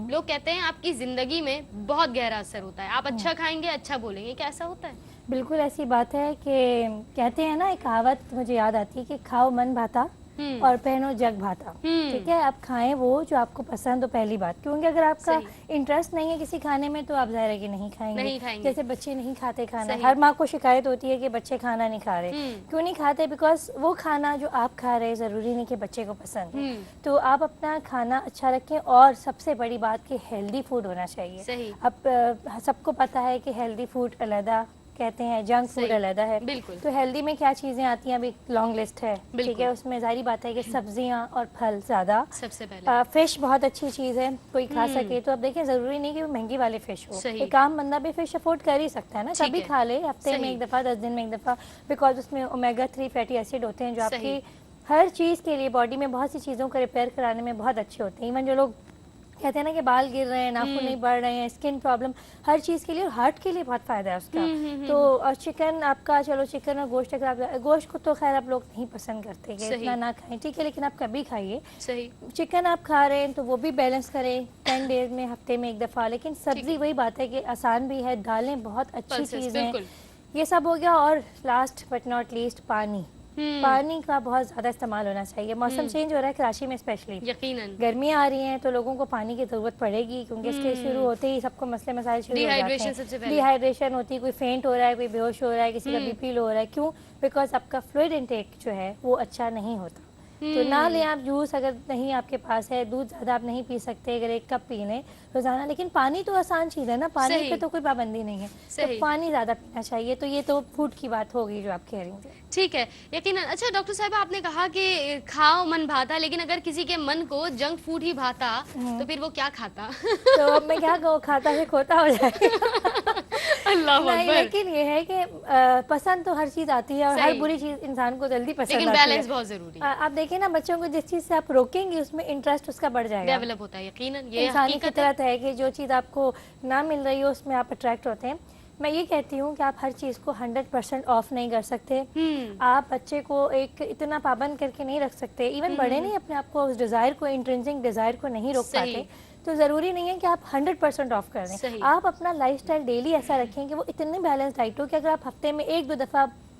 لوگ کہتے ہیں آپ کی زندگی میں بہت گہرا اثر ہوتا ہے، آپ اچھا کھائیں گے اچھا بولیں گے، کیا ایسا ہوتا ہے؟ بالکل ایسی بات ہے کہ کہتے ہیں نا، ایک کہاوت مجھے یاد آتی ہے کہ کھاؤ من بھاتا اور پہنو جگ بھاتا۔ ٹھیک ہے، آپ کھائیں وہ جو آپ کو پسند ہو، پہلی بات، کیونکہ اگر آپ کا انٹرسٹ نہیں ہے کسی کھانے میں تو آپ ظاہر ہے کہ نہیں کھائیں گے۔ جیسے بچے نہیں کھاتے کھانا، ہر ماں کو شکایت ہوتی ہے کہ بچے کھانا نہیں کھا رہے۔ کیوں نہیں کھاتے؟ بیکاز وہ کھانا جو آپ کھا رہے ضروری نہیں کہ بچے کو پسند ہے۔ تو آپ اپنا کھانا اچھا رکھیں، اور سب سے بڑی بات کہ ہیلدی فوڈ ہونا چاہیے۔ اب سب کو پتا ہے کہ ہیلدی فوڈ علیحدہ کہتے ہیں، جنک فوڈ علیحدہ ہے۔ تو ہیلدی میں کیا چیزیں آتی ہیں؟ ابھی لانگ لسٹ ہے، ٹھیک ہے، اس میں ظاہری بات ہے کہ سبزیاں اور پھل زیادہ، سب سے پہلے فش بہت اچھی چیز ہے، کوئی کھا سکے تو۔ اب دیکھیں ضروری نہیں کہ وہ مہنگی والے فش ہو، ایک عام بندہ بھی فش افورڈ کر ہی سکتا ہے نا، کبھی کھا لے، ہفتے میں ایک دفعہ، 10 دن میں ایک دفعہ، بیکاز اس میں اومیگا 3 فیٹی ایسڈ ہوتے ہیں جو آپ کی ہر چیز کے لیے، باڈی میں بہت سی چیزوں کو ریپیئر کرانے میں بہت اچھے ہوتے ہیں۔ ایون جو لوگ کہتے ہیں نا کہ بال گر رہے ہیں، ناخن نہیں بڑھ رہے ہیں، اسکن پرابلم، ہر چیز کے لیے، اور ہارٹ کے لیے بہت فائدہ ہے اس کا۔ تو اور چکن آپ کا، چلو چکن اور گوشت، اگر آپ گوشت کو تو خیر آپ لوگ نہیں پسند کرتے کہ اتنا نہ کھائیں، ٹھیک ہے، لیکن آپ کبھی کھائیے۔ چکن آپ کھا رہے ہیں تو وہ بھی بیلنس کریں 10 ڈیز میں، ہفتے میں ایک دفعہ۔ لیکن سبزی وہی بات ہے کہ آسان بھی ہے، دالیں بہت اچھی چیز ہیں، یہ سب ہو گیا۔ اور لاسٹ بٹ ناٹ لیسٹ، پانی کا بہت زیادہ استعمال ہونا چاہیے۔ موسم چینج ہو رہا ہے کراچی میں اسپیشلی، یقیناً گرمیاں آ رہی ہیں تو لوگوں کو پانی کی ضرورت پڑے گی، کیونکہ اس کے شروع ہوتے ہی سب کو مسئلے مسائل شروع ہو جاتے ہیں۔ ڈی ہائیڈریشن ہوتی ہے، کوئی فینٹ ہو رہا ہے، کوئی بے ہوش ہو رہا ہے، کسی کا بی پی لو ہو رہا ہے۔ کیوں؟ بیکاز آپ کا فلوئڈ انٹیک جو ہے وہ اچھا نہیں ہوتا۔ تو نہ لیں آپ جوس، اگر نہیں آپ کے پاس ہے، دودھ زیادہ آپ نہیں پی سکتے، اگر 1 کپ پی لیں روزانہ۔ لیکن پانی تو آسان چیز ہے نا، پانی پہ تو کوئی پابندی نہیں ہے، تو پانی زیادہ پینا چاہیے۔ تو یہ تو فوڈ کی بات ہوگی جو آپ کہہ رہی ہیں۔ ٹھیک ہے، یقیناً۔ اچھا ڈاکٹر صاحب، آپ نے کہا کہ کھاؤ من بھاتا، لیکن اگر کسی کے من کو جنک فوڈ ہی بھاتا تو پھر وہ کیا کھاتا؟ تو اب میں کیا کہوں، کھاتا ہے کھوتا ہو جائے۔ اللہ اکبر۔ لیکن یہ ہے کہ پسند تو ہر چیز آتی ہے، اور ہر بری چیز انسان کو جلدی پسند آتی ہے، لیکن بیلنس بہت ضروری ہے۔ آپ دیکھیں نا، بچوں کو جس چیز سے آپ روکیں گے اس میں انٹرسٹ اس کا بڑھ جائے گا، ڈیولپ ہوتا ہے، یقیناً یہ انسانی فطرت ہے کہ جو چیز آپ کو نہ مل رہی ہو اس میں آپ اٹریکٹ ہوتے ہیں۔ میں یہ کہتی ہوں کہ آپ ہر چیز کو 100% آف نہیں کر سکتے، آپ بچے کو ایک اتنا پابند کر کے نہیں رکھ سکتے، ایون بڑے نہیں اپنے آپ کو اس ڈیزائر کو، انٹرنسک ڈیزائر کو نہیں روک پاتے، تو ضروری نہیں ہے کہ آپ 100% آف کر دیں۔ آپ اپنا لائف سٹائل ڈیلی ایسا رکھیں کہ وہ اتنی بیلنس ڈائٹ ہو کہ اگر آپ ہفتے میں 1-2 دفعہ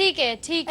ٹھیک ہے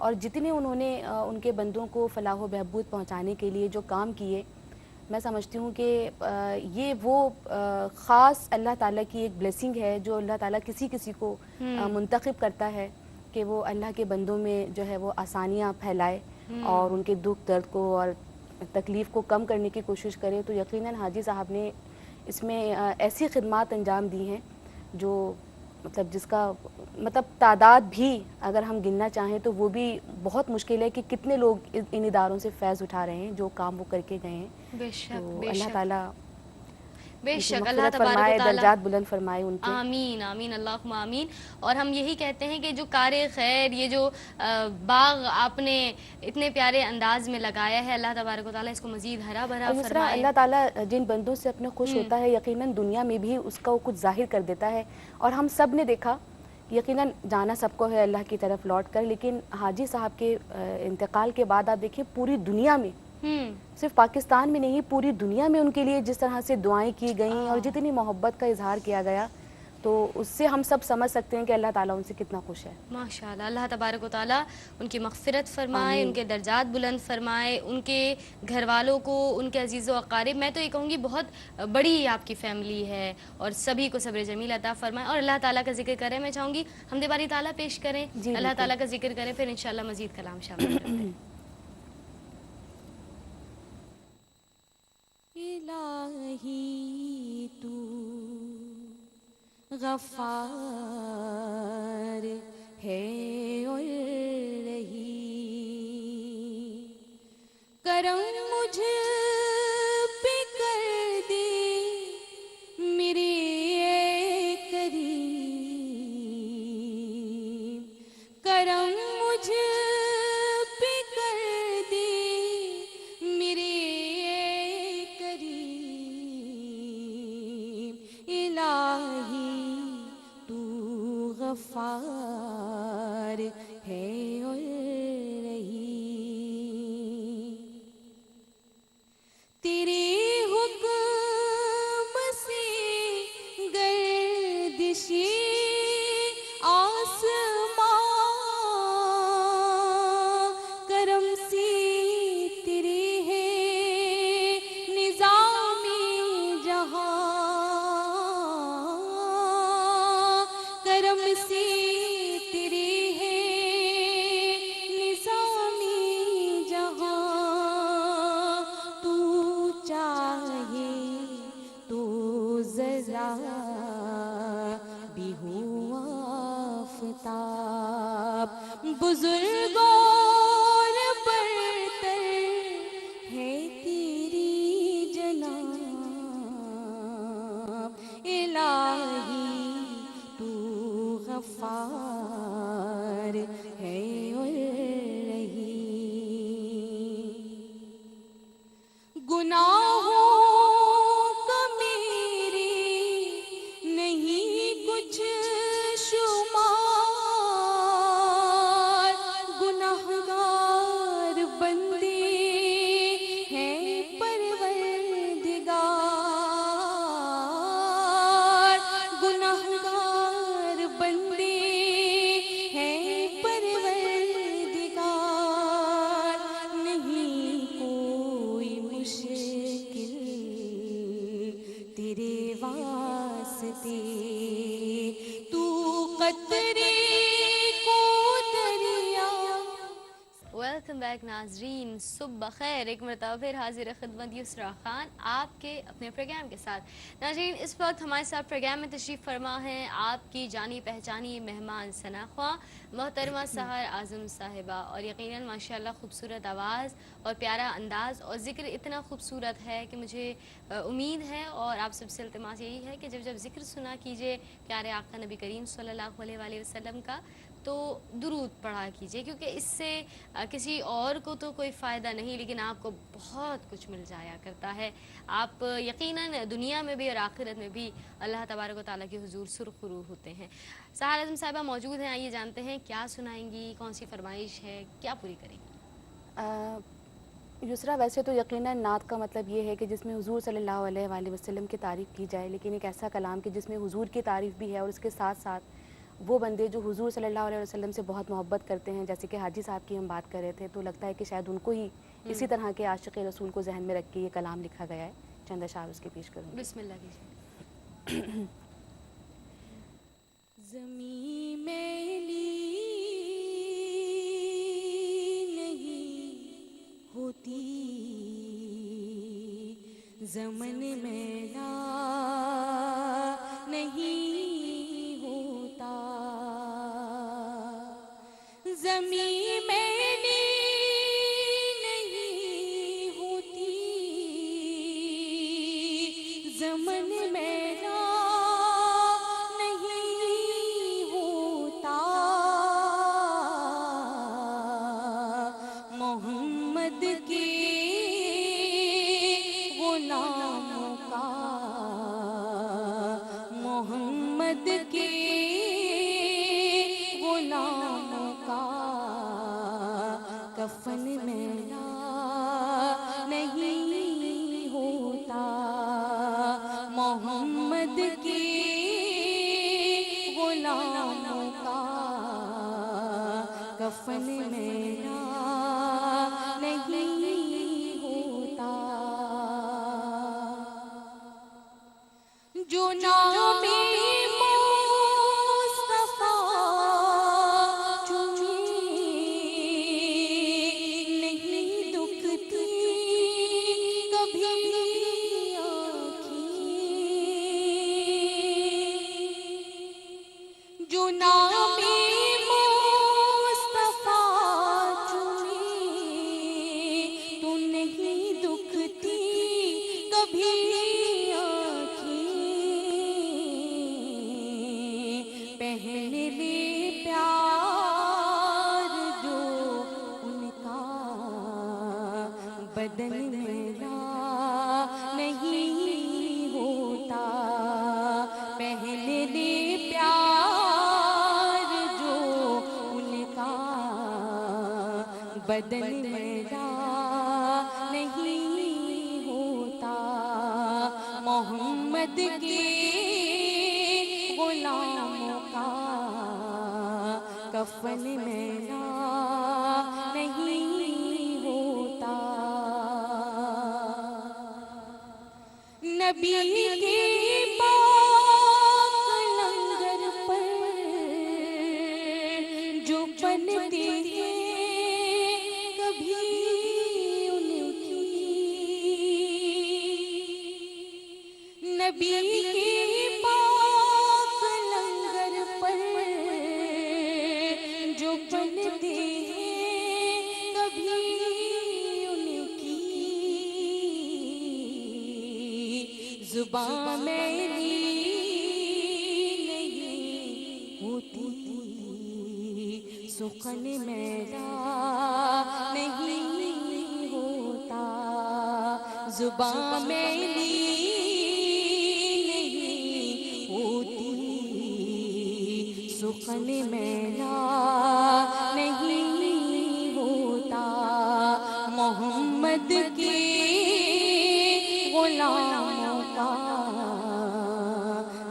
اور جتنے انہوں نے ان کے بندوں کو فلاح و بہبود پہنچانے کے لیے جو کام کیے، میں سمجھتی ہوں کہ یہ وہ خاص اللہ تعالیٰ کی ایک بلیسنگ ہے جو اللہ تعالیٰ کسی کسی کو منتخب کرتا ہے کہ وہ اللہ کے بندوں میں جو ہے وہ آسانیاں پھیلائے اور ان کے دکھ درد کو اور تکلیف کو کم کرنے کی کوشش کرے. تو یقیناً حاجی صاحب نے اس میں ایسی خدمات انجام دی ہیں جو مطلب جس کا مطلب تعداد بھی اگر ہم گننا چاہیں تو وہ بھی بہت مشکل ہے کہ کتنے لوگ ان اداروں سے فیض اٹھا رہے ہیں جو کام وہ کر کے گئے ہیں. بے شک تو بے اللہ شک تعالیٰ بے ان کی شک اللہ مغفرت تبارک فرمائے، و تعالیٰ درجات بلند فرمائے ان کے. آمین آمین اللہم آمین. اور ہم یہی کہتے ہیں کہ جو کار خیر، یہ جو باغ آپ نے اتنے پیارے انداز میں لگایا ہے، اللہ تبارک و تعالیٰ اس کو مزید ہرا بھرا اور دوسرا فرمائے. اللہ تعالیٰ جن بندوں سے اپنے خوش ہوتا ہے یقیناً دنیا میں بھی اس کا وہ کچھ ظاہر کر دیتا ہے. اور ہم سب نے دیکھا، یقیناً جانا سب کو ہے اللہ کی طرف لوٹ کر، لیکن حاجی صاحب کے انتقال کے بعد آپ دیکھیں پوری دنیا میں، صرف پاکستان میں نہیں پوری دنیا میں ان کے لیے جس طرح سے دعائیں کی گئیں اور جتنی محبت کا اظہار کیا گیا، تو اس سے ہم سب سمجھ سکتے ہیں کہ اللہ تعالیٰ ان سے کتنا خوش ہے. ماشاءاللہ اللہ تبارک و تعالیٰ ان کی مغفرت فرمائے، ان کے درجات بلند فرمائے، ان کے گھر والوں کو، ان کے عزیز و اقارب، میں تو یہ کہوں گی بہت بڑی آپ کی فیملی ہے، اور سبھی کو صبر جمیل عطا فرمائے. اور اللہ تعالیٰ کا ذکر کریں، میں چاہوں گی حمد باری تعالیٰ پیش کریں، اللہ تعالیٰ کا ذکر کریں، پھر انشاءاللہ مزید کلام شامل کرتے ہیں. الہی تو غفار ہے اور رہی، کرم مجھ پہ کر دے میرے کریم، کرم مجھ پہ کر دے میرے کریم، الہی تو غفار ہے اور رہی، تیرے حکم سے گردشی آسمان، کرم سے تیرے ہے نظامی جہاں، کرم سے تیرے ہے نظامی جہاں، تو چاہے تو ذرا بھی ہوا آفتاب، بزرگوں برتر ہے تیری جناب، الہی تو غفار ہے اور رہی، گناہوں کا میرے نہیں کچھ شمار، گناہگار بندے ہیں پروردگار، گناہگار بندے ہیں پروردگار، نہیں کوئی مشکل تیرے واسطے، تو قطرے کو دریا. ویلکم بیک ناظرین، صبح بخیر. ایک مرتبہ پھر حاضر خدمت یسریٰ خان آپ کے اپنے پروگرام کے ساتھ. ناظرین اس وقت ہمارے ساتھ پروگرام میں تشریف فرما ہیں آپ کی جانی پہچانی مہمان ثناءخواں محترمہ سحر اعظم صاحبہ، اور یقیناً ماشاءاللہ خوبصورت آواز اور پیارا انداز اور ذکر اتنا خوبصورت ہے کہ مجھے امید ہے اور آپ سب سے التماس یہی ہے کہ جب ذکر سنا کیجئے پیارے آقا نبی کریم صلی اللہ علیہ وآلہ وسلم کا، تو درود پڑھا کیجئے، کیونکہ اس سے کسی اور کو تو کوئی فائدہ نہیں لیکن آپ کو بہت کچھ مل جایا کرتا ہے. آپ یقیناً دنیا میں بھی اور آخرت میں بھی اللہ تبارک و تعالیٰ کے حضور سرخرو ہوتے ہیں. سحر اعظم صاحبہ موجود ہیں، آئیے جانتے ہیں کیا سنائیں گی، کون سی فرمائش ہے، کیا پوری کریں گی؟ یسریٰ ویسے تو یقیناً نعت کا مطلب یہ ہے کہ جس میں حضور صلی اللہ علیہ وآلہ وسلم کی تعریف کی جائے، لیکن ایک ایسا کلام کہ جس میں حضور کی تعریف بھی ہے اور اس کے ساتھ ساتھ وہ بندے جو حضور صلی اللہ علیہ وسلم سے بہت محبت کرتے ہیں، جیسے کہ حاجی صاحب کی ہم بات کر رہے تھے، تو لگتا ہے کہ شاید ان کو ہی اسی طرح کے عاشق رسول کو ذہن میں رکھ کے یہ کلام لکھا گیا ہے. چند اشعار اس کے پیش کروں. بسم اللہ کیجیے. زمین میلی نہیں ہوتی، زمن میلا نہیں ہوتا، زمین میلی نہیں ہوتی، زمن میلا نہیں ہوتا، محمد کے غلاموں کا، محمد کے غلاموں کا کفن میلا نہیں ہوتا، محمد کے غلاموں کا کفن میلا نہیں ہوتا، جو نام مصطفیٰ چومے نہیں دکھتی کبھی آنکھیں، جو نام مصطفیٰ چومے تو نہیں دکھتی کبھی پہن لے پیار جو ان کا بدن میلا نہیں ہوتا، پہن لے پیار جو ان کا بدن میلا نہیں ہوتا، محمد کے غلاموں کا کفن میلا نہیں ہوتا، نبی کے پاک لنگر پر جو بنتے ہیں کبھی ان کی، نبی کے پاک لنگر پر جو بنتے ہیں کبھی ان کی، زبان میری نہیں ہوتی، سخن میرا نہیں ہوتا، زبان میری نہیں ہوتی، سخن میرا نہیں ہوتا، محمد کے غلاموں کا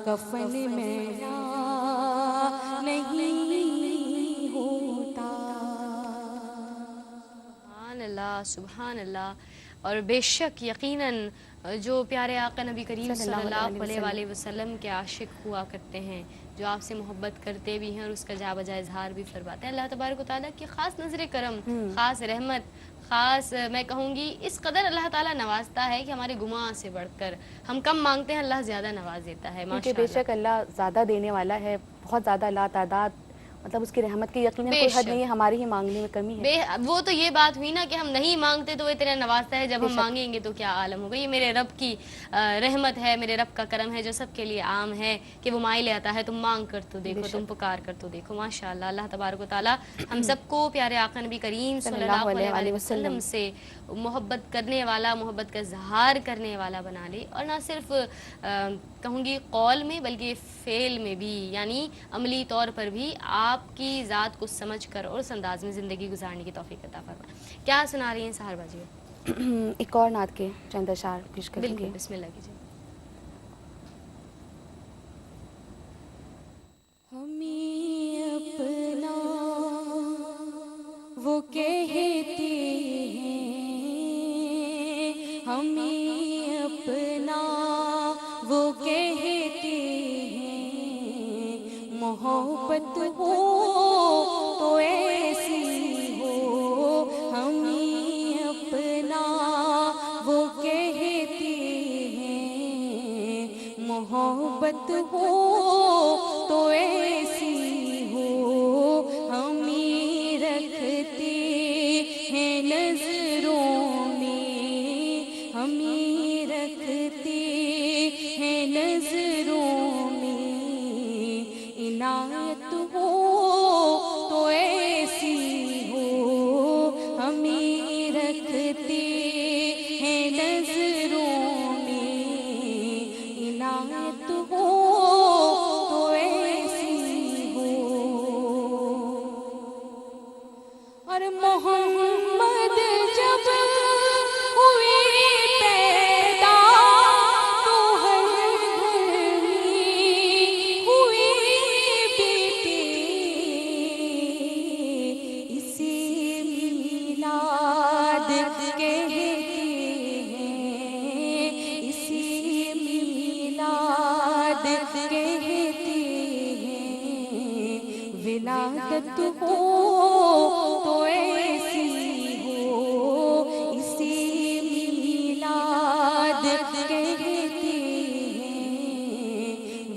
کفن میرا نہیں ہوتا. سبحان اللہ، سبحان اللہ. اور بے شک یقیناً جو پیارے آقا نبی کریم صلی اللہ علیہ وسلم کے عاشق ہوا کرتے ہیں، جو آپ سے محبت کرتے بھی ہیں اور اس کا جا بجا اظہار بھی فرماتے ہیں، اللہ تبارک و تعالیٰ کی خاص نظر کرم، خاص رحمت، خاص میں کہوں گی اس قدر اللہ تعالیٰ نوازتا ہے کہ ہمارے گمان سے بڑھ کر ہم کم مانگتے ہیں، اللہ زیادہ نواز دیتا ہے. کیونکہ بے شک اللہ زیادہ دینے والا ہے، بہت زیادہ لا تعداد، مطلب اس کی رحمت کی یقیناً کوئی حد نہیں ہے، ہماری ہی مانگنے میں کمی ہے. وہ تو یہ بات ہوئی نا کہ ہم نہیں مانگتے تو وہ اتنا نوازتا ہے، جب ہم مانگیں گے تو کیا عالم ہوگا. یہ میرے رب کی رحمت ہے، میرے رب کا کرم ہے جو سب کے لیے عام ہے کہ وہ مائل آتا ہے. تم مانگ کر تو دیکھو، تم پکار کر تو دیکھو. ماشاءاللہ، اللہ تبارک و تعالیٰ ہم سب کو پیارے آقا نبی کریم صلی اللہ علیہ وسلم سے محبت کرنے والا، محبت کا اظہار کرنے والا بنا لے، اور نہ صرف کہوں گی قول میں بلکہ فعل میں بھی، یعنی عملی طور پر بھی آپ کی ذات کو سمجھ کر اور اس انداز میں زندگی گزارنے کی توفیق عطا فرمائے. کیا سنا رہی ہیں سحر باجی؟ ایک اور نعت کے چند اشعار پیش کریں گے. بالکل، بسم اللہ کیجیے. ہمیں وہ کہتے ہیں محبت ہو تو ایسی ہو ہمیں اپنا، وہ کہتے ہیں محبت ہو تو ایسی ہو ہمیں رکھتے ہیں نظروں میں، ہمیں رکھتے ہیں نظروں میں، عنایت ہو تو ایسی ہو ہمیں رکھتے ہیں نظروں میں، عنایت ہو تو ایسی ہو۔ اور محمد جب ہوئے پیدا تو ہر گھر میں ہوئے بیٹے، اسے میلاد کہتے ہیں، اسے میلاد کہتے ہیں، ولادت ہو تو ایسی ہو، اسے میلاد کہتے ہیں،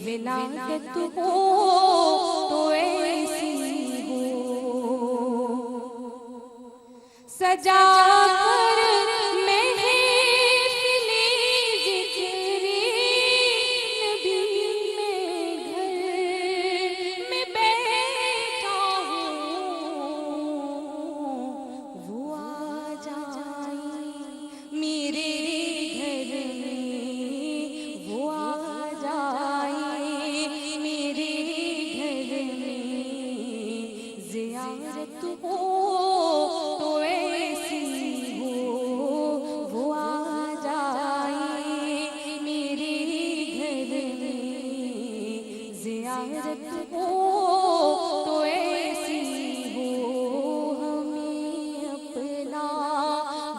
ولادت ہو تو ایسی ہو۔ سجا کر محفل ذکر نبی میں گھر میں بیٹھا ہوں، وہ آ جائیں میرے گھر میں، وہ آ جائیں میرے گھر میں، زیارت ہو تو ایسی ہو، وہ آ جائیں میرے گھر میں، زیارت ہو تو ایسی ہو ہمیں اپنا،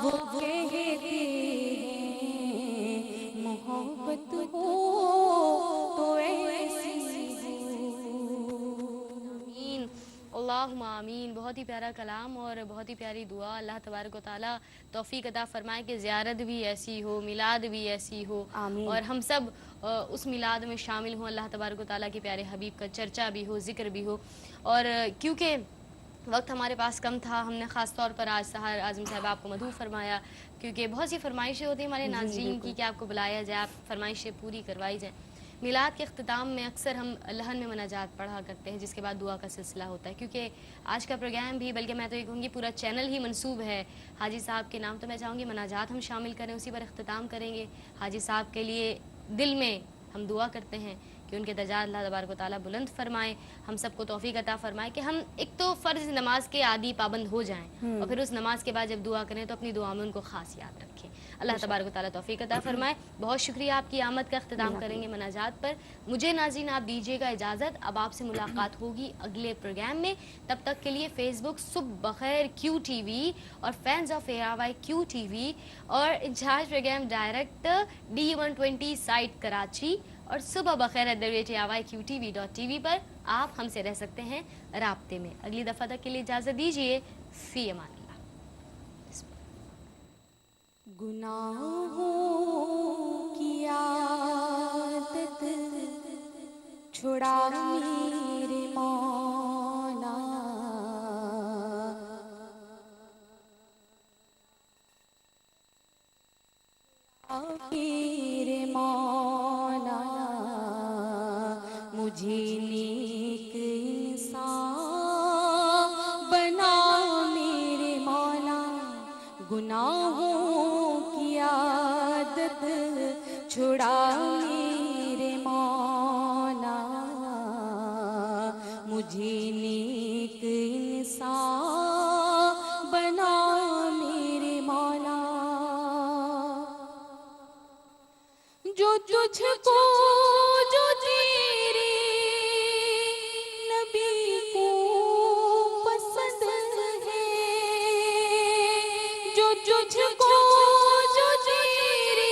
وہ کہتے ہیں محبت ہو تو ایسی ہو۔ آمین اللہم آمین۔ بہت ہی پیارا کلام اور بہت ہی پیاری دعا۔ اللہ تبارک و تعالیٰ توفیق عطا فرمائے کہ زیارت بھی ایسی ہو، میلاد بھی ایسی ہو، آمین۔ اور ہم سب اس میلاد میں شامل ہوں، اللہ تبارک و تعالیٰ کے پیارے حبیب کا چرچا بھی ہو، ذکر بھی ہو۔ اور کیونکہ وقت ہمارے پاس کم تھا، ہم نے خاص طور پر آج سحر اعظم صاحب آپ کو مدعو فرمایا، کیونکہ بہت سی فرمائشیں ہوتی ہیں ہمارے ناظرین کی کہ آپ کو بلایا جائے، آپ فرمائشیں پوری کروائی جائیں۔ میلاد کے اختتام میں اکثر ہم لحن میں مناجات پڑھا کرتے ہیں، جس کے بعد دعا کا سلسلہ ہوتا ہے، کیونکہ آج کا پروگرام بھی، بلکہ میں تو یہ کہوں گی پورا چینل ہی منسوب ہے حاجی صاحب کے نام، تو میں چاہوں گی مناجات ہم شامل کریں، اسی پر اختتام کریں گے۔ حاجی صاحب کے لیے دل میں ہم دعا کرتے ہیں کہ ان کے درجات اللہ تبارک و تعالیٰ بلند فرمائے، ہم سب کو توفیق عطا فرمائے کہ ہم ایک تو فرض نماز کے عادی پابند ہو جائیں، اور پھر اس نماز کے بعد جب دعا کریں تو اپنی دعا میں ان کو خاص یاد رکھیں۔ اللہ تبارک و تعالیٰ توفیق عطا فرمائے۔ بہت شکریہ، آپ کی آمد کا اختتام کریں گے مناجات پر۔ مجھے ناظرین آپ دیجیے گا اجازت، اب آپ سے ملاقات ہوگی اگلے پروگرام میں۔ تب تک کے لیے فیس بک صبح بخیر کیو ٹی وی اور fans of ARY Q TV وی اور incharge program director D120 site Karachi اور صبح بخیر @ARYQTV.tv پر آپ ہم سے رہ سکتے ہیں رابطے میں۔ اگلی دفعہ تک کے لیے اجازت دیجیے، فی امان اللہ۔ گناہوں کی عادت چھڑا میرے مولا، میرے مولا، مجھے نیک انسان بنا میرے مولا، گناہوں کی عادت چھڑا میرے مولا، مجھے نیک انسان بنا میرے مولا، جو تجھ کو جو تیرے نبی کو پسند ہے، جو تجھ کو جو تیرے